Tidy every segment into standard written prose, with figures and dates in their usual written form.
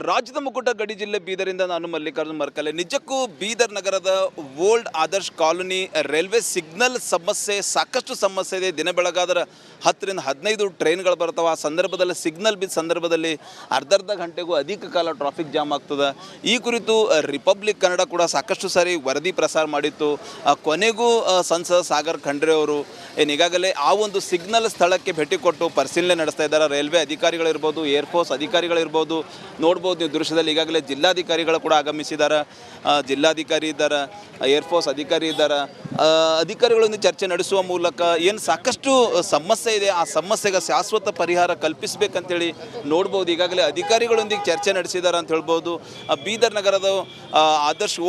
ರಾಜ್ಯದ ಮುಕುಟ ಗಡಿ ಜಿಲ್ಲೆ ಬೀದರಿಂದ ನಾನು ಮಲ್ಲಿಕಾರ್ಜುನ್ ಮರ್ಕಲೆ. ನಿಜಕ್ಕೂ ಬೀದರ್ ನಗರದ old Adarsh colony railway signal ಸಾಕಷ್ಟು ಸಮಸ್ಯೆ ಇದೆ. ದಿನ ಬೆಳಗಾದ್ರೆ 10 ರಿಂದ 15 ಟ್ರೈನ್ಗಳು ಬರ್ತಾವೆ. ಆ ಸಂದರ್ಭದಲ್ಲಿ ಸಿಗ್ನಲ್ ಬಿದ್ದ ಸಂದರ್ಭದಲ್ಲಿ ಅರ್ಧ ಗಂಟೆಗೂ ಅಧಿಕ ಕಾಲ ಟ್ರಾಫಿಕ್ ಜಾಮ್ ಆಗ್ತದೆ. ಈ ಕುರಿತು ರಿಪಬ್ಲಿಕ್ ಕನ್ನಡ ಕೂಡ ಸಾಕಷ್ಟು ಸಾರಿ ವರದಿ ಪ್ರಸಾರ ಮಾಡಿತ್ತು. ಕೊನೆಗೂ ಸಂಸದ ಸಾಗರ್ ಖಂಡ್ರೆ ಅವರು ಈಗಾಗಲೇ ಆ ಒಂದು ಸಿಗ್ನಲ್ ಸ್ಥಳಕ್ಕೆ ಭೇಟಿ ಕೊಟ್ಟು ಪರಿಶೀಲನೆ ನಡೆಸ್ತಾ ಇದ್ದಾರೆ. ರೈಲ್ವೆ ಅಧಿಕಾರಿಗಳಿರ್ಬೋದು, ಏರ್ಫೋರ್ಸ್ ಅಧಿಕಾರಿಗಳಿರ್ಬೋದು, ನೋಡ್ಬೋದು ನೀವು ದೃಶ್ಯದಲ್ಲಿ. ಈಗಾಗಲೇ ಜಿಲ್ಲಾಧಿಕಾರಿಗಳು ಕೂಡ ಆಗಮಿಸಿದ್ದಾರೆ. ಜಿಲ್ಲಾಧಿಕಾರಿ ಇದ್ದಾರೆ, ಏರ್ಫೋರ್ಸ್ ಅಧಿಕಾರಿ ಇದ್ದಾರೆ. ಅಧಿಕಾರಿಗಳೊಂದಿಗೆ ಚರ್ಚೆ ನಡೆಸುವ ಮೂಲಕ ಏನು ಸಾಕಷ್ಟು ಸಮಸ್ಯೆ ಇದೆ, ಆ ಸಮಸ್ಯೆಗೆ ಶಾಶ್ವತ ಪರಿಹಾರ ಕಲ್ಪಿಸಬೇಕಂತೇಳಿ ನೋಡ್ಬೋದು. ಈಗಾಗಲೇ ಅಧಿಕಾರಿಗಳೊಂದಿಗೆ ಚರ್ಚೆ ನಡೆಸಿದ್ದಾರೆ ಅಂತ ಹೇಳ್ಬೋದು. ಬೀದರ್ ನಗರದ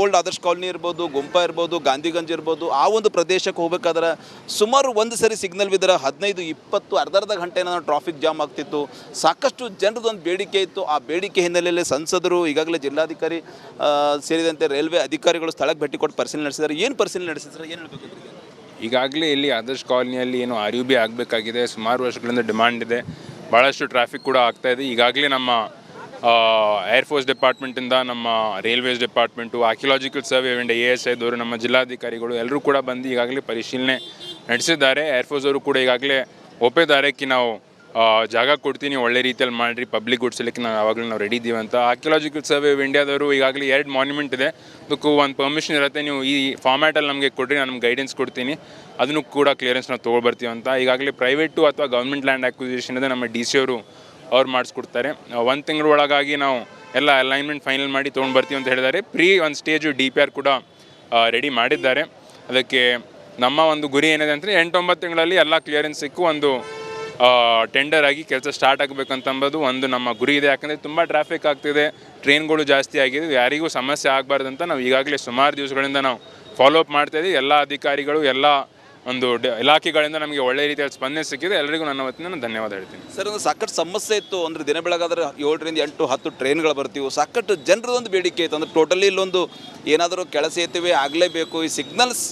ಓಲ್ಡ್ ಆದರ್ಶ್ ಕಾಲೋನಿ ಇರ್ಬೋದು, ಗುಂಪಾ ಇರ್ಬೋದು, ಗಾಂಧಿಗಂಜ್ ಇರ್ಬೋದು, ಆ ಒಂದು ಪ್ರದೇಶಕ್ಕೆ ಹೋಗ್ಬೇಕಾದ್ರೆ ಸುಮಾರು ಒಂದು ಸರಿ ಸಿಗ್ನಲ್ ಬಿದ್ದರೆ 15-20 ಅರ್ಧ ಗಂಟೆ ಟ್ರಾಫಿಕ್ ಜಾಮ್ ಆಗ್ತಿತ್ತು. ಸಾಕಷ್ಟು ಜನರದೊಂದು ಬೇಡಿಕೆ ಇತ್ತು. ಆ ಬೇಡಿಕೆ ಹಿನ್ನೆಲೆಯಲ್ಲಿ ಸಂಸದರು ಈಗಾಗಲೇ ಜಿಲ್ಲಾಧಿಕಾರಿ ಸೇರಿದಂತೆ ರೈಲ್ವೆ ಅಧಿಕಾರಿಗಳು ಸ್ಥಳಕ್ಕೆ ಭೇಟಿ ಕೊಟ್ಟು ಪರಿಶೀಲನೆ ನಡೆಸಿದ್ದಾರೆ. ಏನು ಪರಿಶೀಲನೆ ನಡೆಸಿದ್ದಾರೆ, ಏನು ಹೇಳಬೇಕು? ಈಗಾಗಲೇ ಇಲ್ಲಿ ಆದರ್ಶ್ ಕಾಲೋನಿಯಲ್ಲಿ ಏನು RUB ಆಗಬೇಕಾಗಿದೆ, ಸುಮಾರು ವರ್ಷಗಳಿಂದ ಡಿಮಾಂಡ್ ಇದೆ. ಭಾಳಷ್ಟು ಟ್ರಾಫಿಕ್ ಕೂಡ ಆಗ್ತಾಯಿದೆ. ಈಗಾಗಲೇ ನಮ್ಮ ಏರ್ಫೋರ್ಸ್ ಡಿಪಾರ್ಟ್ಮೆಂಟಿಂದ, ನಮ್ಮ railways department, archaeological survey and ASI ದವರು, ನಮ್ಮ ಜಿಲ್ಲಾಧಿಕಾರಿಗಳು ಎಲ್ಲರೂ ಕೂಡ ಬಂದು ಈಗಾಗಲೇ ಪರಿಶೀಲನೆ ನಡೆಸಿದ್ದಾರೆ. ಏರ್ಫೋರ್ಸ್ ಅವರು ಕೂಡ ಈಗಾಗಲೇ ಒಪ್ಪಿದ್ದಾರೆ ಕಿ ನಾವು ಜಾಗ ಕೊಡ್ತೀನಿ, ಒಳ್ಳೆ ರೀತಿಯಲ್ಲಿ ಮಾಡಿರಿ, ಪಬ್ಲಿಕ್ ಗುಡ್ಸಲಿಕ್ಕೆ ನಾವು ರೆಡಿ ಇದ್ದೀವಿ ಅಂತ. ಆರ್ಕಿಯಾಲಜಿಕಲ್ ಸರ್ವೆ ಆಫ್ ಇಂಡಿಯಾದವರು ಈಗಾಗಲೇ 2 ಮಾನ್ಯುಮೆಂಟ್ ಇದೆ, ಅದಕ್ಕೂ ಒಂದು ಪರ್ಮಿಷನ್ ಇರುತ್ತೆ, ನೀವು ಈ ಫಾರ್ಮ್ಯಾಟಲ್ಲಿ ನಮಗೆ ಕೊಡ್ರಿ, ನಾನು ನಮ್ಗೆ ಗೈಡೆನ್ಸ್ ಕೊಡ್ತೀನಿ, ಅದನ್ನು ಕೂಡ ಕ್ಲಿಯರೆನ್ಸ್ ನಾವು ತೊಗೊಳ್ಬರ್ತೀವಿ ಅಂತ. ಈಗಾಗಲೇ ಪ್ರೈವೇಟು ಅಥವಾ ಗೌರ್ಮೆಂಟ್ ಲ್ಯಾಂಡ್ ಅಕ್ವಿಸಿಷನ್ ಇದೆ, ನಮ್ಮ DC ಅವ್ರು ಮಾಡಿಸ್ಕೊಡ್ತಾರೆ. 1 ತಿಂಗಳ ಒಳಗಾಗಿ ನಾವು ಎಲ್ಲ ಅಲೈನ್ಮೆಂಟ್ ಫೈನಲ್ ಮಾಡಿ ತೊಗೊಂಡ್ಬರ್ತೀವಿ ಅಂತ ಹೇಳಿದ್ದಾರೆ. ಒಂದು ಸ್ಟೇಜು DPR ಕೂಡ ರೆಡಿ ಮಾಡಿದ್ದಾರೆ. ಅದಕ್ಕೆ ನಮ್ಮ ಒಂದು ಗುರಿ ಏನಿದೆ ಅಂದರೆ 8-9 ತಿಂಗಳಲ್ಲಿ ಎಲ್ಲ ಕ್ಲಿಯರೆನ್ಸ್ ಸಿಕ್ಕು ಒಂದು ಟೆಂಡರ್ ಆಗಿ ಕೆಲಸ ಸ್ಟಾರ್ಟ್ ಆಗಬೇಕಂತಂಬೋದು ಒಂದು ನಮ್ಮ ಗುರಿ ಇದೆ. ಯಾಕಂದರೆ ತುಂಬ ಟ್ರಾಫಿಕ್ ಆಗ್ತಿದೆ, ಟ್ರೈನ್ಗಳು ಜಾಸ್ತಿ ಆಗಿದೆ, ಯಾರಿಗೂ ಸಮಸ್ಯೆ ಆಗಬಾರ್ದಂತ ನಾವು ಈಗಾಗಲೇ ಸುಮಾರು ದಿವಸಗಳಿಂದ ನಾವು ಫಾಲೋಅಪ್ ಮಾಡ್ತಾಯಿದ್ದೀವಿ. ಎಲ್ಲ ಅಧಿಕಾರಿಗಳು, ಎಲ್ಲ ಒಂದು ಇಲಾಖೆಗಳಿಂದ ನಮಗೆ ಒಳ್ಳೆ ರೀತಿಯಲ್ಲಿ ಸ್ಪಂದನೆ ಸಿಕ್ಕಿದೆ. ಎಲ್ಲರಿಗೂ ನನ್ನ ವತಿಯಿಂದ ನಾನು ಧನ್ಯವಾದ ಹೇಳ್ತೀನಿ. ಸರ್, ಒಂದು ಸಾಕಷ್ಟು ಸಮಸ್ಯೆ ಇತ್ತು. ಅಂದರೆ ದಿನ ಬೆಳಗಾದ್ರೆ 7 ರಿಂದ 8-10 ಟ್ರೈನ್ಗಳು ಬರ್ತೀವಿ. ಸಾಕಷ್ಟು ಜನರದೊಂದು ಬೇಡಿಕೆ ಇತ್ತು. ಅಂದರೆ ಟೋಟಲಿ ಇಲ್ಲೊಂದು ಏನಾದರೂ ಕೆಲಸ ಇರ್ತೀವಿ ಆಗಲೇಬೇಕು, ಈ ಸಿಗ್ನಲ್ಸ್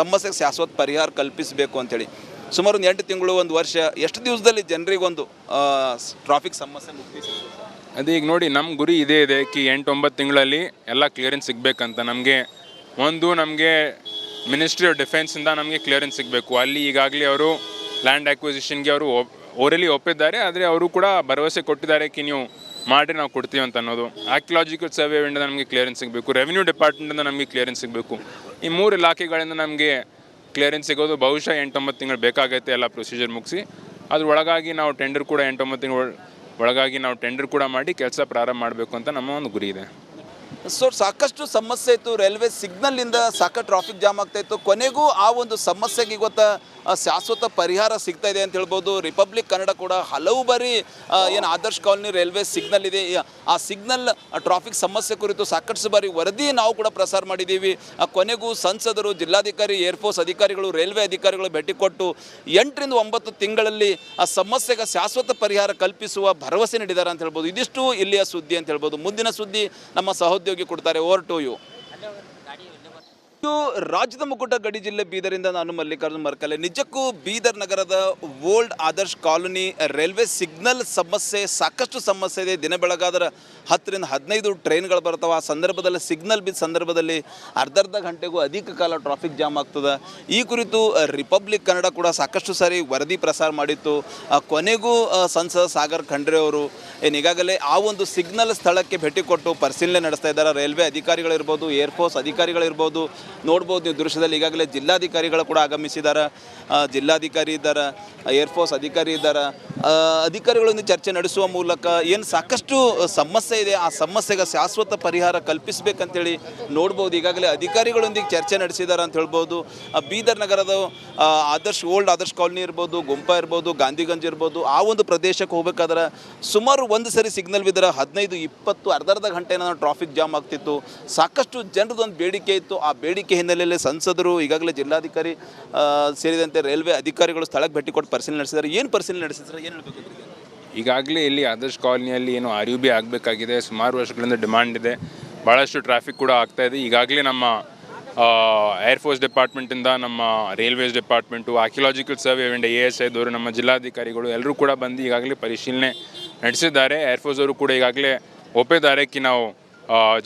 ಸಮಸ್ಯೆಗೆ ಶಾಶ್ವತ ಪರಿಹಾರ ಕಲ್ಪಿಸಬೇಕು ಅಂಥೇಳಿ ಸುಮಾರು 8 ತಿಂಗಳು, 1 ವರ್ಷ, ಎಷ್ಟು ದಿವಸದಲ್ಲಿ ಜನರಿಗೊಂದು ಟ್ರಾಫಿಕ್ ಸಮಸ್ಯೆ ಮುಕ್ತಿಸಿ? ಅದೇ ಈಗ ನೋಡಿ, ನಮ್ಮ ಗುರಿ ಇದೇ ಇದೆ ಕಿ 8-9 ತಿಂಗಳಲ್ಲಿ ಎಲ್ಲ ಕ್ಲಿಯರೆನ್ಸ್ ಸಿಗಬೇಕಂತ. ನಮಗೆ ಮಿನಿಸ್ಟ್ರಿ ಆಫ್ ಡಿಫೆನ್ಸಿಂದ ನಮಗೆ ಕ್ಲಿಯರೆನ್ಸ್ ಸಿಗಬೇಕು. ಅಲ್ಲಿ ಈಗಾಗಲೇ ಅವರು ಲ್ಯಾಂಡ್ ಅಕ್ವಿಸಿಷನ್ಗೆ ಅವರು ಓರಲಿ ಒಪ್ಪಿದ್ದಾರೆ. ಆದರೆ ಅವರು ಕೂಡ ಭರವಸೆ ಕೊಟ್ಟಿದ್ದಾರೆ ಕಿ ನೀವು ಮಾಡಿ ನಾವು ಕೊಡ್ತೀವಿ ಅಂತ ಅನ್ನೋದು. ಆರ್ಕಿಯಾಲಜಿಕಲ್ ಸರ್ವೆ ಆಫ್ ಇಂಡಿಯಾದಿಂದ ನಮಗೆ ಕ್ಲಿಯರೆನ್ಸ್ ಸಿಗಬೇಕು, ರೆವಿನ್ಯೂ ಡಿಪಾರ್ಟ್ಮೆಂಟಿಂದ ನಮಗೆ ಕ್ಲಿಯರೆನ್ಸ್ ಸಿಗಬೇಕು. ಈ 3 ಇಲಾಖೆಗಳಿಂದ ನಮಗೆ ಕ್ಲಿಯರೆನ್ಸ್ ಸಿಗೋದು ಬಹುಶಃ 8-9 ತಿಂಗಳು ಬೇಕಾಗುತ್ತೆ ಎಲ್ಲ ಪ್ರೊಸೀಜರ್ ಮುಗಿಸಿ. ಅದ್ರ ಒಳಗಾಗಿ ನಾವು ಟೆಂಡರ್ ಕೂಡ 8-9 ತಿಂಗಳ ಒಳಗಾಗಿ ನಾವು ಟೆಂಡರ್ ಕೂಡ ಮಾಡಿ ಕೆಲಸ ಪ್ರಾರಂಭ ಮಾಡಬೇಕು ಅಂತ ನಮ್ಮ ಒಂದು ಗುರಿ ಇದೆ. ಸೊ ಸಾಕಷ್ಟು ಸಮಸ್ಯೆ ಇತ್ತು. ರೈಲ್ವೆ ಸಿಗ್ನಲ್ಲಿಂದ ಸಾಕಷ್ಟು ಟ್ರಾಫಿಕ್ ಜಾಮ್ ಆಗ್ತಾಯಿತ್ತು. ಕೊನೆಗೂ ಆ ಒಂದು ಸಮಸ್ಯೆಗೆ ಇವತ್ತು ಶಾಶ್ವತ ಪರಿಹಾರ ಸಿಗ್ತಾ ಇದೆ ಅಂತ ಹೇಳ್ಬೋದು. ರಿಪಬ್ಲಿಕ್ ಕನ್ನಡ ಕೂಡ ಹಲವು ಬಾರಿ ಏನು ಆದರ್ಶ್ ಕಾಲೋನಿ ರೈಲ್ವೆ ಸಿಗ್ನಲ್ ಇದೆ, ಆ ಸಿಗ್ನಲ್ ಟ್ರಾಫಿಕ್ ಸಮಸ್ಯೆ ಕುರಿತು ಸಾಕಷ್ಟು ಬಾರಿ ವರದಿ ನಾವು ಕೂಡ ಪ್ರಸಾರ ಮಾಡಿದ್ದೀವಿ. ಕೊನೆಗೂ ಸಂಸದರು, ಜಿಲ್ಲಾಧಿಕಾರಿ, ಏರ್ಫೋರ್ಸ್ ಅಧಿಕಾರಿಗಳು, ರೈಲ್ವೆ ಅಧಿಕಾರಿಗಳು ಭೇಟಿ ಕೊಟ್ಟು 8 ರಿಂದ 9 ತಿಂಗಳಲ್ಲಿ ಆ ಸಮಸ್ಯೆಗೆ ಶಾಶ್ವತ ಪರಿಹಾರ ಕಲ್ಪಿಸುವ ಭರವಸೆ ನೀಡಿದ್ದಾರೆ ಅಂತ ಹೇಳ್ಬೋದು. ಇದಿಷ್ಟು ಇಲ್ಲಿಯ ಸುದ್ದಿ ಅಂತ ಹೇಳ್ಬೋದು. ಮುಂದಿನ ಸುದ್ದಿ ನಮ್ಮ ಸಹೋದ್ಯೋಗಿ ಕೊಡ್ತಾರೆ. Over to you. ರಾಜ್ಯದ ಮುಕುಟ ಗಡಿ ಜಿಲ್ಲೆ ಬೀದರಿಂದ ನಾನು ಮಲ್ಲಿಕಾರ್ಜುನ್ ಮರ್ಕಲೆ. ನಿಜಕ್ಕೂ ಬೀದರ್ ನಗರದ old Adarsh colony railway signal ಸಾಕಷ್ಟು ಸಮಸ್ಯೆ ಇದೆ. ದಿನ ಬೆಳಗಾದ್ರೆ 10 ರಿಂದ 15 ಟ್ರೈನ್ಗಳು ಬರ್ತಾವೆ. ಆ ಸಂದರ್ಭದಲ್ಲಿ ಸಿಗ್ನಲ್ ಬಿದ್ದ ಸಂದರ್ಭದಲ್ಲಿ ಅರ್ಧ ಗಂಟೆಗೂ ಅಧಿಕ ಕಾಲ ಟ್ರಾಫಿಕ್ ಜಾಮ್ ಆಗ್ತದೆ. ಈ ಕುರಿತು ರಿಪಬ್ಲಿಕ್ ಕನ್ನಡ ಕೂಡ ಸಾಕಷ್ಟು ಸಾರಿ ವರದಿ ಪ್ರಸಾರ ಮಾಡಿತ್ತು. ಕೊನೆಗೂ ಸಂಸದ ಸಾಗರ್ ಖಂಡ್ರೆ ಅವರು ಈಗಾಗಲೇ ಆ ಒಂದು ಸಿಗ್ನಲ್ ಸ್ಥಳಕ್ಕೆ ಭೇಟಿ ಕೊಟ್ಟು ಪರಿಶೀಲನೆ ನಡೆಸ್ತಾ ಇದ್ದಾರೆ. ರೈಲ್ವೆ ಅಧಿಕಾರಿಗಳಿರ್ಬೋದು, ಏರ್ಫೋರ್ಸ್ ಅಧಿಕಾರಿಗಳಿರ್ಬೋದು, ನೋಡ್ಬೋದು ನೀವು ದೃಶ್ಯದಲ್ಲಿ. ಈಗಾಗಲೇ ಜಿಲ್ಲಾಧಿಕಾರಿಗಳು ಕೂಡ ಆಗಮಿಸಿದ್ದಾರೆ. ಜಿಲ್ಲಾಧಿಕಾರಿ ಇದ್ದಾರೆ, ಏರ್ಫೋರ್ಸ್ ಅಧಿಕಾರಿ ಇದ್ದಾರೆ. ಅಧಿಕಾರಿಗಳೊಂದಿಗೆ ಚರ್ಚೆ ನಡೆಸುವ ಮೂಲಕ ಏನು ಸಾಕಷ್ಟು ಸಮಸ್ಯೆ ಇದೆ, ಆ ಸಮಸ್ಯೆಗೆ ಶಾಶ್ವತ ಪರಿಹಾರ ಕಲ್ಪಿಸಬೇಕಂತೇಳಿ ನೋಡ್ಬೋದು. ಈಗಾಗಲೇ ಅಧಿಕಾರಿಗಳೊಂದಿಗೆ ಚರ್ಚೆ ನಡೆಸಿದ್ದಾರೆ ಅಂತ ಹೇಳ್ಬೋದು. ಬೀದರ್ ನಗರದ ಓಲ್ಡ್ ಆದರ್ಶ್ ಕಾಲೋನಿ ಇರ್ಬೋದು, ಗುಂಪಾ ಇರ್ಬೋದು, ಗಾಂಧಿಗಂಜ್ ಇರ್ಬೋದು, ಆ ಒಂದು ಪ್ರದೇಶಕ್ಕೆ ಹೋಗ್ಬೇಕಾದ್ರೆ ಸುಮಾರು ಒಂದು ಸರಿ ಸಿಗ್ನಲ್ ಬಿದ್ದರೆ 15-20 ಅರ್ಧ ಗಂಟೆ ಟ್ರಾಫಿಕ್ ಜಾಮ್ ಆಗ್ತಿತ್ತು. ಸಾಕಷ್ಟು ಜನರದೊಂದು ಬೇಡಿಕೆ ಇತ್ತು. ಆ ಬೇಡಿಕೆ ಹಿನ್ನೆಲೆಯಲ್ಲಿ ಸಂಸದರು ಈಗಾಗಲೇ ಜಿಲ್ಲಾಧಿಕಾರಿ ಸೇರಿದಂತೆ ರೈಲ್ವೆ ಅಧಿಕಾರಿಗಳು ಸ್ಥಳಕ್ಕೆ ಭೇಟಿ ಕೊಟ್ಟು ಪರಿಶೀಲನೆ ನಡೆಸಿದ್ದಾರೆ. ಏನು ಪರಿಶೀಲನೆ ನಡೆಸಿದ್ದಾರೆ, ಏನು ಹೇಳಬೇಕು? ಈಗಾಗಲೇ ಇಲ್ಲಿ ಆದರ್ಶ್ ಕಾಲೋನಿಯಲ್ಲಿ ಏನು RUB ಆಗಬೇಕಾಗಿದೆ, ಸುಮಾರು ವರ್ಷಗಳಿಂದ ಡಿಮಾಂಡ್ ಇದೆ. ಭಾಳಷ್ಟು ಟ್ರಾಫಿಕ್ ಕೂಡ ಆಗ್ತಾಯಿದೆ. ಈಗಾಗಲೇ ನಮ್ಮ ಏರ್ಫೋರ್ಸ್ ಡಿಪಾರ್ಟ್ಮೆಂಟಿಂದ, ನಮ್ಮ railways department, archaeological survey and ASI ದವರು, ನಮ್ಮ ಜಿಲ್ಲಾಧಿಕಾರಿಗಳು ಎಲ್ಲರೂ ಕೂಡ ಬಂದು ಈಗಾಗಲೇ ಪರಿಶೀಲನೆ ನಡೆಸಿದ್ದಾರೆ. ಏರ್ಫೋರ್ಸ್ ಅವರು ಕೂಡ ಈಗಾಗಲೇ ಒಪ್ಪಿದ್ದಾರೆ ಕಿ ನಾವು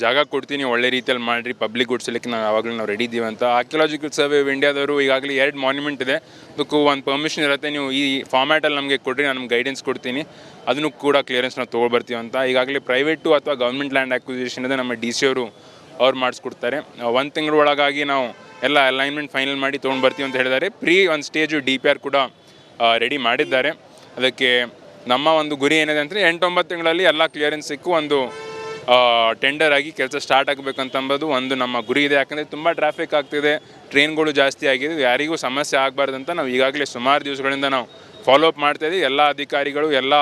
ಜಾಗ ಕೊಡ್ತೀನಿ, ಒಳ್ಳೆ ರೀತಿಯಲ್ಲಿ ಮಾಡಿರಿ, ಪಬ್ಲಿಕ್ ಗುಡ್ಸಲಿಕ್ಕೆ ನಾವು ಯಾವಾಗಲೂ ನಾವು ರೆಡಿ ಇದ್ದೀವಿ ಅಂತ. ಆರ್ಕಿಯಾಲಜಿಕಲ್ ಸರ್ವೆ ಆಫ್ ಇಂಡಿಯಾದವರು ಈಗಾಗಲೇ 2 ಮಾನ್ಯುಮೆಂಟ್ ಇದೆ, ಅದಕ್ಕೂ ಒಂದು ಪರ್ಮಿಷನ್ ಇರುತ್ತೆ, ನೀವು ಈ ಫಾರ್ಮ್ಯಾಟಲ್ಲಿ ನಮಗೆ ಕೊಡ್ರಿ, ನಾನು ನಮ್ಗೆ ಗೈಡೆನ್ಸ್ ಕೊಡ್ತೀನಿ, ಅದನ್ನು ಕೂಡ ಕ್ಲಿಯರೆನ್ಸ್ ನಾವು ತೊಗೊಳ್ಬರ್ತೀವಿ ಅಂತ. ಈಗಾಗಲೇ ಪ್ರೈವೇಟು ಅಥವಾ ಗೌರ್ಮೆಂಟ್ ಲ್ಯಾಂಡ್ ಅಕ್ವಿಸಿಷನ್ ಇದೆ, ನಮ್ಮ DC ಅವ್ರು ಮಾಡಿಸ್ಕೊಡ್ತಾರೆ. 1 ತಿಂಗಳ ಒಳಗಾಗಿ ನಾವು ಎಲ್ಲ ಅಲೈನ್ಮೆಂಟ್ ಫೈನಲ್ ಮಾಡಿ ತೊಗೊಂಡ್ಬರ್ತೀವಿ ಅಂತ ಹೇಳಿದ್ದಾರೆ. ಒಂದು ಸ್ಟೇಜು DPR ಕೂಡ ರೆಡಿ ಮಾಡಿದ್ದಾರೆ. ಅದಕ್ಕೆ ನಮ್ಮ ಒಂದು ಗುರಿ ಏನಿದೆ ಅಂದರೆ 8-9 ತಿಂಗಳಲ್ಲಿ ಎಲ್ಲ ಕ್ಲಿಯರೆನ್ಸ್ ಸಿಕ್ಕು ಒಂದು ಟೆಂಡರ್ ಆಗಿ ಕೆಲಸ ಸ್ಟಾರ್ಟ್ ಆಗಬೇಕಂತಂಬೋದು ಒಂದು ನಮ್ಮ ಗುರಿ ಇದೆ. ಯಾಕಂದರೆ ತುಂಬ ಟ್ರಾಫಿಕ್ ಆಗ್ತಿದೆ, ಟ್ರೈನ್ಗಳು ಜಾಸ್ತಿ ಆಗಿದೆ, ಯಾರಿಗೂ ಸಮಸ್ಯೆ ಆಗಬಾರ್ದಂತ ನಾವು ಈಗಾಗಲೇ ಸುಮಾರು ದಿವಸಗಳಿಂದ ನಾವು ಫಾಲೋಅಪ್ ಮಾಡ್ತಾಯಿದ್ದೀವಿ. ಎಲ್ಲ ಅಧಿಕಾರಿಗಳು, ಎಲ್ಲ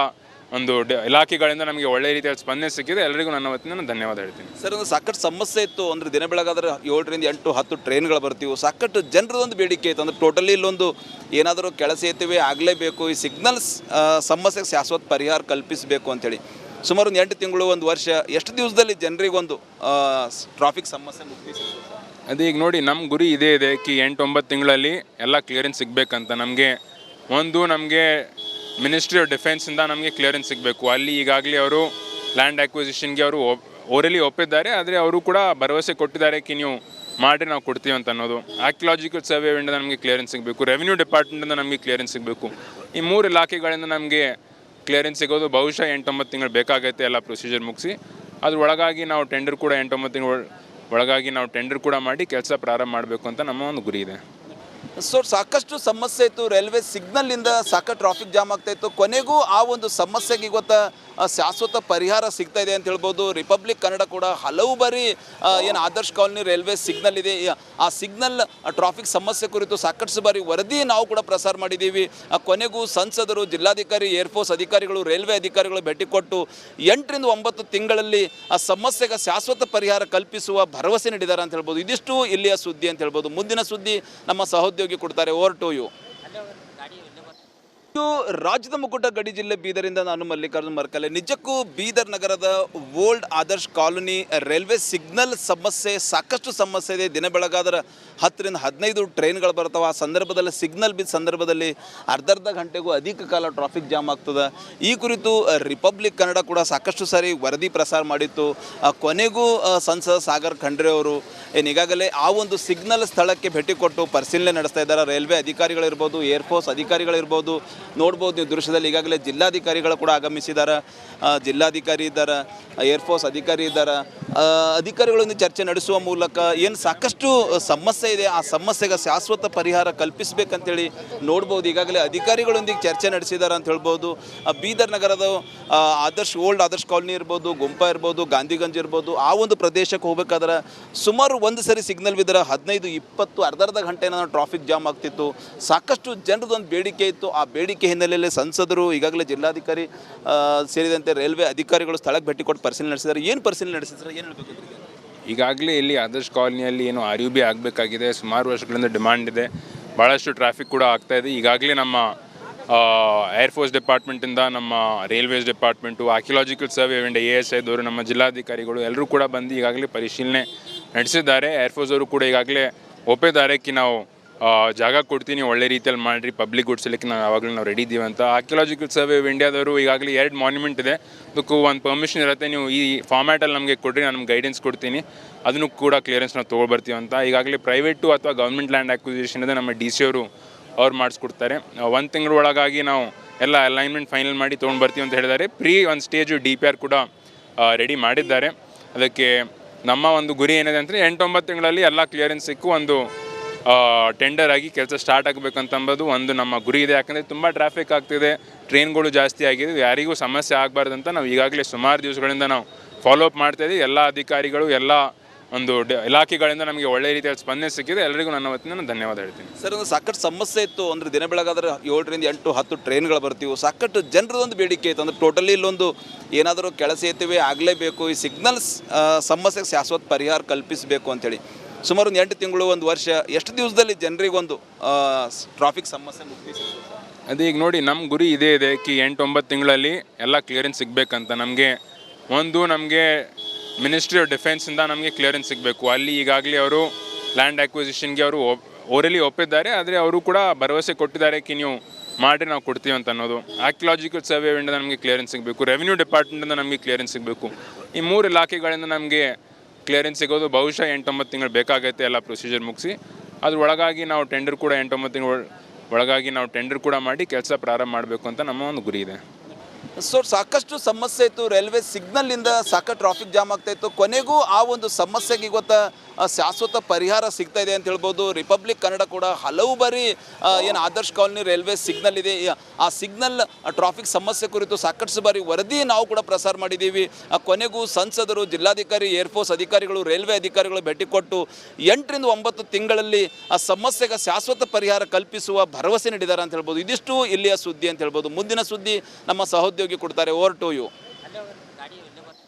ಒಂದು ಇಲಾಖೆಗಳಿಂದ ನಮಗೆ ಒಳ್ಳೆ ರೀತಿಯಲ್ಲಿ ಸ್ಪಂದನೆ ಸಿಕ್ಕಿದೆ. ಎಲ್ಲರಿಗೂ ನನ್ನ ವತಿಯಿಂದ ನಾನು ಧನ್ಯವಾದ ಹೇಳ್ತೀನಿ. ಸರ್, ಒಂದು ಸಾಕಷ್ಟು ಸಮಸ್ಯೆ ಇತ್ತು. ಅಂದರೆ ದಿನ ಬೆಳಗಾದ್ರೆ 7ರಿಂದ 8, 10 ಟ್ರೈನ್ಗಳು ಬರ್ತೀವಿ. ಸಾಕಷ್ಟು ಜನರದೊಂದು ಬೇಡಿಕೆ ಇತ್ತು. ಅಂದರೆ ಟೋಟಲಿ ಇಲ್ಲೊಂದು ಏನಾದರೂ ಕೆಲಸ ಸೇತುವೆ ಆಗಲೇಬೇಕು, ಈ ಸಿಗ್ನಲ್ಸ್ ಸಮಸ್ಯೆಗೆ ಶಾಶ್ವತ ಪರಿಹಾರ ಕಲ್ಪಿಸಬೇಕು ಅಂತೇಳಿ ಸುಮಾರು ಒಂದು 8 ತಿಂಗಳು, 1 ವರ್ಷ, ಎಷ್ಟು ದಿವಸದಲ್ಲಿ ಜನರಿಗೊಂದು ಟ್ರಾಫಿಕ್ ಸಮಸ್ಯೆ ಮುಕ್ತಿ ಸಿಗ್ತದೆ? ಅದೇ ಈಗ ನೋಡಿ, ನಮ್ಮ ಗುರಿ ಇದೇ ಇದೆ ಕಿ 8-9 ತಿಂಗಳಲ್ಲಿ ಎಲ್ಲ ಕ್ಲಿಯರೆನ್ಸ್ ಸಿಗಬೇಕಂತ. ನಮಗೆ ಮಿನಿಸ್ಟ್ರಿ ಆಫ್ ಡಿಫೆನ್ಸಿಂದ ನಮಗೆ ಕ್ಲಿಯರೆನ್ಸ್ ಸಿಗಬೇಕು. ಅಲ್ಲಿ ಈಗಾಗಲೇ ಅವರು ಲ್ಯಾಂಡ್ ಅಕ್ವಿಸಿಷನ್ಗೆ ಅವರು ಓರಲಿ ಒಪ್ಪಿದ್ದಾರೆ, ಆದರೆ ಅವರು ಕೂಡ ಭರವಸೆ ಕೊಟ್ಟಿದ್ದಾರೆ ಕಿ ನೀವು ಮಾಡಿರಿ, ನಾವು ಕೊಡ್ತೀವಿ ಅಂತ ಅನ್ನೋದು. ಆರ್ಕಿಯಾಲಜಿಕಲ್ ಸರ್ವೆ ಆಫ್ ಇಂಡಿಯಾದಿಂದ ನಮಗೆ ಕ್ಲಿಯರೆನ್ಸ್ ಸಿಗಬೇಕು, ರೆವಿನ್ಯೂ ಡಿಪಾರ್ಟ್ಮೆಂಟಿಂದ ನಮಗೆ ಕ್ಲಿಯರೆನ್ಸ್ ಸಿಗಬೇಕು. ಈ 3 ಇಲಾಖೆಗಳಿಂದ ನಮಗೆ ಕ್ಲಿಯರೆನ್ಸ್ ಸಿಗೋದು ಬಹುಶಃ 8-9 ತಿಂಗಳು ಬೇಕಾಗುತ್ತೆ ಎಲ್ಲ ಪ್ರೊಸೀಜರ್ ಮುಗಿಸಿ. ಅದ್ರ ಒಳಗಾಗಿ ನಾವು ಟೆಂಡರ್ ಕೂಡ 8-9 ತಿಂಗಳ ಒಳಗಾಗಿ ನಾವು ಟೆಂಡರ್ ಕೂಡ ಮಾಡಿ ಕೆಲಸ ಪ್ರಾರಂಭ ಮಾಡಬೇಕು ಅಂತ ನಮ್ಮ ಒಂದು ಗುರಿ ಇದೆ. ಸೊ ಸಾಕಷ್ಟು ಸಮಸ್ಯೆ ಇತ್ತು. ರೈಲ್ವೆ ಸಿಗ್ನಲ್ಲಿಂದ ಸಾಕಷ್ಟು ಟ್ರಾಫಿಕ್ ಜಾಮ್ ಆಗ್ತಾಯಿತ್ತು. ಕೊನೆಗೂ ಆ ಒಂದು ಸಮಸ್ಯೆಗೆ ಇವತ್ತು ಶಾಶ್ವತ ಪರಿಹಾರ ಸಿಗ್ತಾ ಇದೆ ಅಂತ ಹೇಳ್ಬೋದು. ರಿಪಬ್ಲಿಕ್ ಕನ್ನಡ ಕೂಡ ಹಲವು ಬಾರಿ ಏನು ಆದರ್ಶ್ ಕಾಲೋನಿ ರೈಲ್ವೆ ಸಿಗ್ನಲ್ ಇದೆ, ಆ ಸಿಗ್ನಲ್ ಟ್ರಾಫಿಕ್ ಸಮಸ್ಯೆ ಕುರಿತು ಸಾಕಷ್ಟು ಬಾರಿ ವರದಿ ನಾವು ಕೂಡ ಪ್ರಸಾರ ಮಾಡಿದ್ದೀವಿ. ಕೊನೆಗೂ ಸಂಸದರು, ಜಿಲ್ಲಾಧಿಕಾರಿ, ಏರ್ಫೋರ್ಸ್ ಅಧಿಕಾರಿಗಳು, ರೈಲ್ವೆ ಅಧಿಕಾರಿಗಳು ಭೇಟಿ ಕೊಟ್ಟು 8ರಿಂದ 9 ತಿಂಗಳಲ್ಲಿ ಆ ಸಮಸ್ಯೆಗೆ ಶಾಶ್ವತ ಪರಿಹಾರ ಕಲ್ಪಿಸುವ ಭರವಸೆ ನೀಡಿದ್ದಾರೆ ಅಂತ ಹೇಳ್ಬೋದು. ಇದಿಷ್ಟು ಇಲ್ಲಿಯ ಸುದ್ದಿ ಅಂತ ಹೇಳ್ಬೋದು. ಮುಂದಿನ ಸುದ್ದಿ ನಮ್ಮ ಸಹೋದ್ಯೋಗಿ ಕೊಡ್ತಾರೆ. Over to you. ರಾಜ್ಯದ ಮುಕುಟ ಗಡಿ ಜಿಲ್ಲೆ ಬೀದರಿಂದ ನಾನು ಮಲ್ಲಿಕಾರ್ಜುನ್ ಮರ್ಕಲೆ. ನಿಜಕ್ಕೂ ಬೀದರ್ ನಗರದ old Adarsh colony railway signal ಸಮಸ್ಯೆ ಸಾಕಷ್ಟು ಸಮಸ್ಯೆ ಇದೆ. ದಿನ ಬೆಳಗಾದ್ರೆ 10ರಿಂದ 15 ಟ್ರೈನ್ಗಳು ಬರ್ತಾವೆ. ಆ ಸಂದರ್ಭದಲ್ಲಿ ಸಿಗ್ನಲ್ ಬಿದ್ದ ಸಂದರ್ಭದಲ್ಲಿ ಅರ್ಧ ಗಂಟೆಗೂ ಅಧಿಕ ಕಾಲ ಟ್ರಾಫಿಕ್ ಜಾಮ್ ಆಗ್ತದೆ. ಈ ಕುರಿತು ರಿಪಬ್ಲಿಕ್ ಕನ್ನಡ ಕೂಡ ಸಾಕಷ್ಟು ಸಾರಿ ವರದಿ ಪ್ರಸಾರ ಮಾಡಿತ್ತು. ಕೊನೆಗೂ ಸಂಸದ ಸಾಗರ್ ಖಂಡ್ರೆ ಅವರು ಈಗಾಗಲೇ ಆ ಒಂದು ಸಿಗ್ನಲ್ ಸ್ಥಳಕ್ಕೆ ಭೇಟಿ ಕೊಟ್ಟು ಪರಿಶೀಲನೆ ನಡೆಸ್ತಾ ಇದ್ದಾರೆ. ರೈಲ್ವೆ ಅಧಿಕಾರಿಗಳಿರ್ಬೋದು, ಏರ್ಫೋರ್ಸ್ ಅಧಿಕಾರಿಗಳಿರ್ಬೋದು, ನೋಡ್ಬೋದು ನೀವು ದೃಶ್ಯದಲ್ಲಿ. ಈಗಾಗಲೇ ಜಿಲ್ಲಾಧಿಕಾರಿಗಳು ಕೂಡ ಆಗಮಿಸಿದ್ದಾರೆ. ಜಿಲ್ಲಾಧಿಕಾರಿ ಇದ್ದಾರೆ, ಏರ್ಫೋರ್ಸ್ ಅಧಿಕಾರಿ ಇದ್ದಾರೆ. ಅಧಿಕಾರಿಗಳೊಂದಿಗೆ ಚರ್ಚೆ ನಡೆಸುವ ಮೂಲಕ ಏನು ಸಾಕಷ್ಟು ಸಮಸ್ಯೆ ಇದೆ, ಆ ಸಮಸ್ಯೆಗೆ ಶಾಶ್ವತ ಪರಿಹಾರ ಕಲ್ಪಿಸಬೇಕಂತೇಳಿ ನೋಡ್ಬೋದು. ಈಗಾಗಲೇ ಅಧಿಕಾರಿಗಳೊಂದಿಗೆ ಚರ್ಚೆ ನಡೆಸಿದ್ದಾರೆ ಅಂತ ಹೇಳ್ಬೋದು. ಬೀದರ್ ನಗರದ ಓಲ್ಡ್ ಆದರ್ಶ್ ಕಾಲೋನಿ ಇರ್ಬೋದು, ಗುಂಪಾ ಇರ್ಬೋದು, ಗಾಂಧಿಗಂಜ್ ಇರ್ಬೋದು, ಆ ಒಂದು ಪ್ರದೇಶಕ್ಕೆ ಹೋಗ್ಬೇಕಾದ್ರೆ ಸುಮಾರು ಒಂದು ಸರಿ ಸಿಗ್ನಲ್ ಬಿದ್ದರೆ 15-20 ಅರ್ಧ ಗಂಟೆ ಟ್ರಾಫಿಕ್ ಜಾಮ್ ಆಗ್ತಿತ್ತು. ಸಾಕಷ್ಟು ಜನರದೊಂದು ಬೇಡಿಕೆ ಇತ್ತು. ಆ ಬೇಡಿಕೆ ಹಿನ್ನೆಲೆಯಲ್ಲಿ ಸಂಸದರು, ಈಗಾಗಲೇ ಜಿಲ್ಲಾಧಿಕಾರಿ ಸೇರಿದಂತೆ ರೈಲ್ವೆ ಅಧಿಕಾರಿಗಳು ಸ್ಥಳಕ್ಕೆ ಭೇಟಿ ಕೊಟ್ಟು ಪರಿಶೀಲನೆ ನಡೆಸಿದ್ದಾರೆ. ಏನು ಪರಿಶೀಲನೆ ನಡೆಸಿದ್ದಾರೆ, ಏನು ಹೇಳಬೇಕು? ಈಗಾಗಲೇ ಇಲ್ಲಿ ಆದರ್ಶ್ ಕಾಲೋನಿಯಲ್ಲಿ ಏನು RUB ಆಗಬೇಕಾಗಿದೆ, ಸುಮಾರು ವರ್ಷಗಳಿಂದ ಡಿಮಾಂಡ್ ಇದೆ, ಭಾಳಷ್ಟು ಟ್ರಾಫಿಕ್ ಕೂಡ ಆಗ್ತಾಯಿದೆ. ಈಗಾಗಲೇ ನಮ್ಮ ಏರ್ಫೋರ್ಸ್ ಡಿಪಾರ್ಟ್ಮೆಂಟಿಂದ, ನಮ್ಮ railways department, archaeological survey of India ASIದವರು, ನಮ್ಮ ಜಿಲ್ಲಾಧಿಕಾರಿಗಳು ಎಲ್ಲರೂ ಕೂಡ ಬಂದು ಈಗಾಗಲೇ ಪರಿಶೀಲನೆ ನಡೆಸಿದ್ದಾರೆ. ಏರ್ಫೋರ್ಸ್ ಅವರು ಕೂಡ ಈಗಾಗಲೇ ಒಪ್ಪಿದ್ದಾರೆ ಕಿ ನಾವು ಜಾಗ ಕೊಡ್ತೀನಿ, ಒಳ್ಳೆ ರೀತಿಯಲ್ಲಿ ಮಾಡಿರಿ, ಪಬ್ಲಿಕ್ ಗುಡ್ಸಲಿಕ್ಕೆ ನಾವು ಯಾವಾಗಲೂ ನಾವು ರೆಡಿ ಇದ್ದೀವಿ ಅಂತ. ಆರ್ಕಿಯಾಲಜಿಕಲ್ ಸರ್ವೆ ಆಫ್ ಇಂಡಿಯಾದವರು ಈಗಾಗಲೇ 2 ಮಾನ್ಯುಮೆಂಟ್ ಇದೆ, ಅದಕ್ಕೂ ಒಂದು ಪರ್ಮಿಷನ್ ಇರುತ್ತೆ, ನೀವು ಈ ಫಾರ್ಮ್ಯಾಟಲ್ಲಿ ನಮಗೆ ಕೊಡ್ರಿ, ನಾನು ನಮ್ಗೆ ಗೈಡೆನ್ಸ್ ಕೊಡ್ತೀನಿ, ಅದನ್ನು ಕೂಡ ಕ್ಲಿಯರೆನ್ಸ್ ನಾವು ತೊಗೊಳ್ಬರ್ತೀವಿ ಅಂತ. ಈಗಾಗಲೇ ಪ್ರೈವೇಟು ಅಥವಾ ಗೌರ್ಮೆಂಟ್ ಲ್ಯಾಂಡ್ ಅಕ್ವಿಸಿಷನ್ ಇದೆ, ನಮ್ಮ DC ಅವ್ರು ಮಾಡಿಸ್ಕೊಡ್ತಾರೆ. 1 ತಿಂಗಳ ಒಳಗಾಗಿ ನಾವು ಎಲ್ಲ ಅಲೈನ್ಮೆಂಟ್ ಫೈನಲ್ ಮಾಡಿ ತೊಗೊಂಡ್ಬರ್ತೀವಿ ಅಂತ ಹೇಳಿದ್ದಾರೆ. ಒಂದು ಸ್ಟೇಜು DPR ಕೂಡ ರೆಡಿ ಮಾಡಿದ್ದಾರೆ. ಅದಕ್ಕೆ ನಮ್ಮ ಒಂದು ಗುರಿ ಏನಿದೆ ಅಂದರೆ 8-9 ತಿಂಗಳಲ್ಲಿ ಎಲ್ಲ ಕ್ಲಿಯರೆನ್ಸ್ ಸಿಕ್ಕು ಒಂದು ಟೆಂಡರ್ ಆಗಿ ಕೆಲಸ ಸ್ಟಾರ್ಟ್ ಆಗಬೇಕಂತಂಬೋದು ಒಂದು ನಮ್ಮ ಗುರಿ ಇದೆ. ಯಾಕಂದರೆ ತುಂಬ ಟ್ರಾಫಿಕ್ ಆಗ್ತಿದೆ, ಟ್ರೈನ್ಗಳು ಜಾಸ್ತಿ ಆಗಿದೆ, ಯಾರಿಗೂ ಸಮಸ್ಯೆ ಆಗಬಾರ್ದಂತ ನಾವು ಈಗಾಗಲೇ ಸುಮಾರು ದಿವಸಗಳಿಂದ ನಾವು ಫಾಲೋಅಪ್ ಮಾಡ್ತಾಯಿದ್ದೀವಿ. ಎಲ್ಲ ಅಧಿಕಾರಿಗಳು, ಎಲ್ಲ ಒಂದು ಇಲಾಖೆಗಳಿಂದ ನಮಗೆ ಒಳ್ಳೆ ರೀತಿಯಲ್ಲಿ ಸ್ಪಂದನೆ ಸಿಕ್ಕಿದೆ. ಎಲ್ಲರಿಗೂ ನನ್ನ ವತಿಯಿಂದ ನಾನು ಧನ್ಯವಾದ ಹೇಳ್ತೀನಿ. ಸರ್, ಒಂದು ಸಾಕಷ್ಟು ಸಮಸ್ಯೆ ಇತ್ತು. ಅಂದರೆ ದಿನ ಬೆಳಗಾದ್ರೆ 7ರಿಂದ 8, 10 ಟ್ರೈನ್ಗಳು ಬರ್ತೀವಿ. ಸಾಕಷ್ಟು ಜನರದೊಂದು ಬೇಡಿಕೆ ಇತ್ತು. ಅಂದರೆ ಟೋಟಲಿ ಇಲ್ಲೊಂದು ಏನಾದರೂ ಕೆಲಸ ಸೇತುವೆ ಆಗಲೇಬೇಕು, ಈ ಸಿಗ್ನಲ್ಸ್ ಸಮಸ್ಯೆಗೆ ಶಾಶ್ವತ ಪರಿಹಾರ ಕಲ್ಪಿಸಬೇಕು ಅಂತೇಳಿ ಸುಮಾರು ಒಂದು 8 ತಿಂಗಳು, 1 ವರ್ಷ, ಎಷ್ಟು ದಿವಸದಲ್ಲಿ ಜನರಿಗೊಂದು ಟ್ರಾಫಿಕ್ ಸಮಸ್ಯೆ ಮುಕ್ತಿ ಸಿಗ್ತದೆ? ಅದೇ ಈಗ ನೋಡಿ, ನಮ್ಮ ಗುರಿ ಇದೇ ಇದೆ ಕಿ 8-9 ತಿಂಗಳಲ್ಲಿ ಎಲ್ಲ ಕ್ಲಿಯರೆನ್ಸ್ ಸಿಗಬೇಕಂತ. ನಮಗೆ ಮಿನಿಸ್ಟ್ರಿ ಆಫ್ ಡಿಫೆನ್ಸಿಂದ ನಮಗೆ ಕ್ಲಿಯರೆನ್ಸ್ ಸಿಗಬೇಕು. ಅಲ್ಲಿ ಈಗಾಗಲೇ ಅವರು ಲ್ಯಾಂಡ್ ಅಕ್ವಿಸಿಷನ್ಗೆ ಅವರು ಓರಲಿ ಒಪ್ಪಿದ್ದಾರೆ, ಆದರೆ ಅವರು ಕೂಡ ಭರವಸೆ ಕೊಟ್ಟಿದ್ದಾರೆ ಕಿ ನೀವು ಮಾಡಿ ನಾವು ಕೊಡ್ತೀವಿ ಅಂತ ಅನ್ನೋದು. ಆರ್ಕಿಯಾಲಜಿಕಲ್ ಸರ್ವೆಯಿಂದ ನಮಗೆ ಕ್ಲಿಯರೆನ್ಸ್ ಸಿಗಬೇಕು, ರೆವಿನ್ಯೂ ಡಿಪಾರ್ಟ್ಮೆಂಟಿಂದ ನಮಗೆ ಕ್ಲಿಯರೆನ್ಸ್ ಸಿಗಬೇಕು. ಈ 3 ಇಲಾಖೆಗಳಿಂದ ನಮಗೆ ಕ್ಲಿಯರೆನ್ಸ್ ಸಿಗೋದು ಬಹುಶಃ 8-9 ತಿಂಗಳು ಬೇಕಾಗೈತೆ ಎಲ್ಲ ಪ್ರೊಸೀಜರ್ ಮುಗಿಸಿ. ಅದ್ರ ಒಳಗಾಗಿ ನಾವು ಟೆಂಡರ್ ಕೂಡ 8-9 ತಿಂಗಳು ಒಳಗಾಗಿ ನಾವು ಟೆಂಡರ್ ಕೂಡ ಮಾಡಿ ಕೆಲಸ ಪ್ರಾರಂಭ ಮಾಡಬೇಕು ಅಂತ ನಮ್ಮ ಒಂದು ಗುರಿ ಇದೆ. ಸೊ ಸಾಕಷ್ಟು ಸಮಸ್ಯೆ ಇತ್ತು, ರೈಲ್ವೆ ಸಿಗ್ನಲ್ಲಿಂದ ಸಾಕಷ್ಟು ಟ್ರಾಫಿಕ್ ಜಾಮ್ ಆಗ್ತಾ ಇತ್ತು. ಕೊನೆಗೂ ಆ ಒಂದು ಸಮಸ್ಯೆಗೆ ಇವತ್ತು ಶಾಶ್ವತ ಪರಿಹಾರ ಸಿಗ್ತಾ ಇದೆ ಅಂತ ಹೇಳ್ಬೋದು. ರಿಪಬ್ಲಿಕ್ ಕನ್ನಡ ಕೂಡ ಹಲವು ಬಾರಿ ಏನು ಆದರ್ಶ್ ಕಾಲೋನಿ ರೈಲ್ವೆ ಸಿಗ್ನಲ್ ಇದೆ, ಆ ಸಿಗ್ನಲ್ ಟ್ರಾಫಿಕ್ ಸಮಸ್ಯೆ ಕುರಿತು ಸಾಕಷ್ಟು ಬಾರಿ ವರದಿ ನಾವು ಕೂಡ ಪ್ರಸಾರ ಮಾಡಿದ್ದೀವಿ. ಕೊನೆಗೂ ಸಂಸದರು, ಜಿಲ್ಲಾಧಿಕಾರಿ, ಏರ್ಫೋರ್ಸ್ ಅಧಿಕಾರಿಗಳು, ರೈಲ್ವೆ ಅಧಿಕಾರಿಗಳು ಭೇಟಿ ಕೊಟ್ಟು 8ರಿಂದ 9 ತಿಂಗಳಲ್ಲಿ ಆ ಸಮಸ್ಯೆಗೆ ಶಾಶ್ವತ ಪರಿಹಾರ ಕಲ್ಪಿಸುವ ಭರವಸೆ ನೀಡಿದ್ದಾರೆ ಅಂತ ಹೇಳ್ಬೋದು. ಇದಿಷ್ಟು ಇಲ್ಲಿಯ ಸುದ್ದಿ ಅಂತ ಹೇಳ್ಬೋದು. ಮುಂದಿನ ಸುದ್ದಿ ನಮ್ಮ ಸಹೋದ್ಯೋಗಿ ಕೊಡ್ತಾರೆ. Over to you.